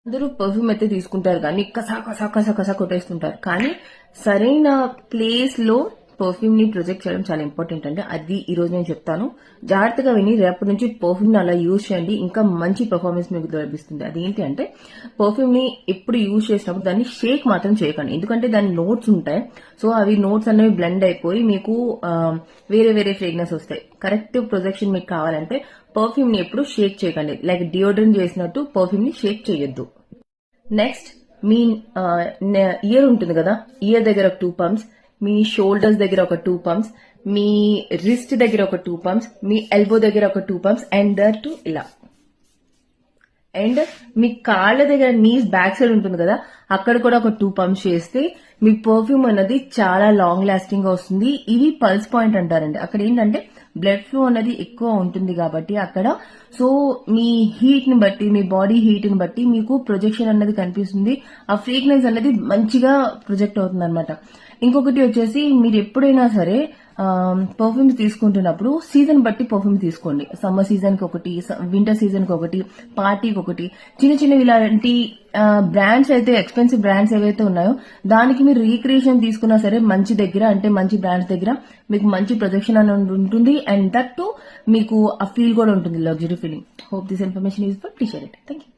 అందరూ పర్ఫ్యూమ్ అయితే తీసుకుంటారు కానీ కసా కసా కసా కసా కొట్టేస్తుంటారు. కానీ సరైన ప్లేస్ లో పర్ఫ్యూమ్ ని ప్రొజెక్ట్ చేయడం చాలా ఇంపార్టెంట్ అండి. అది ఈ రోజు నేను చెప్తాను. జాగ్రత్తగా విని రేపటి నుంచి పర్ఫ్యూమ్ ని అలా యూజ్ చేయండి. ఇంకా మంచి పర్ఫార్మెన్స్ మీకు లభిస్తుంది. అదేంటి అంటే పర్ఫ్యూమ్ ని ఎప్పుడు యూజ్ చేసినప్పుడు దాన్ని షేక్ మాత్రం చేయకండి. ఎందుకంటే దాని నోట్స్ ఉంటాయి. సో అవి నోట్స్ అనేవి బ్లెండ్ అయిపోయి మీకు వేరే వేరే ఫ్రేగ్రెన్స్ వస్తాయి. కరెక్ట్ ప్రొజెక్షన్ మీకు కావాలంటే పర్ఫ్యూమ్ ని ఎప్పుడు షేక్ చేయకండి. లైక్ డియోడ్రెంట్ చేసినట్టు పర్ఫ్యూమ్ ని షేక్ చేయొద్దు. నెక్స్ట్ మీ ఇయర్ ఉంటుంది కదా, ఇయర్ దగ్గర ఒక 2 పంప్స్, మీ షోల్డర్స్ దగ్గర ఒక 2 పంప్స్, మీ రిస్ట్ దగ్గర ఒక 2 పంప్స్, మీ ఎల్బో దగ్గర ఒక 2 పంప్స్ అండ్ దర్ టు ఇలా. అండ్ మీ కాళ్ళ దగ్గర నీస్ బ్యాక్ సైడ్ ఉంటుంది కదా, అక్కడ కూడా ఒక 2 పంప్స్ చేస్తే మీ పర్ఫ్యూమ్ అనేది చాలా లాంగ్ లాస్టింగ్ గా వస్తుంది. ఇవి పల్స్ పాయింట్ అంటారండి. అక్కడ ఏంటంటే బ్లడ్ ఫ్లో అనేది ఎక్కువ ఉంటుంది కాబట్టి అక్కడ సో మీ హీట్ ని బట్టి, మీ బాడీ హీట్ ని బట్టి మీకు ప్రొజెక్షన్ అనేది కనిపిస్తుంది. ఆ ఫ్రేగ్రెన్స్ అనేది మంచిగా ప్రొజెక్ట్ అవుతుంది అనమాట. ఇంకొకటి వచ్చేసి మీరు ఎప్పుడైనా సరే పర్ఫ్యూమ్స్ తీసుకుంటున్నప్పుడు సీజన్ బట్టి పర్ఫ్యూమ్ తీసుకోండి. సమ్మర్ సీజన్ కి ఒకటి, వింటర్ సీజన్ కి ఒకటి, పార్టీకి ఒకటి, చిన్న చిన్నవి ఇలాంటి బ్రాండ్స్ అయితే ఎక్స్పెన్సివ్ బ్రాండ్స్ ఏవైతే ఉన్నాయో దానికి మీరు రీక్రియేషన్ తీసుకున్నా సరే మంచి దగ్గర అంటే మంచి బ్రాండ్స్ దగ్గర మీకు మంచి ప్రొజెక్షన్ అనేది ఉంటుంది. అండ్ దట్ టు మీకు ఆ ఫీల్ కూడా ఉంటుంది, luxury feeling. Hope this information is for T share it. Thank you.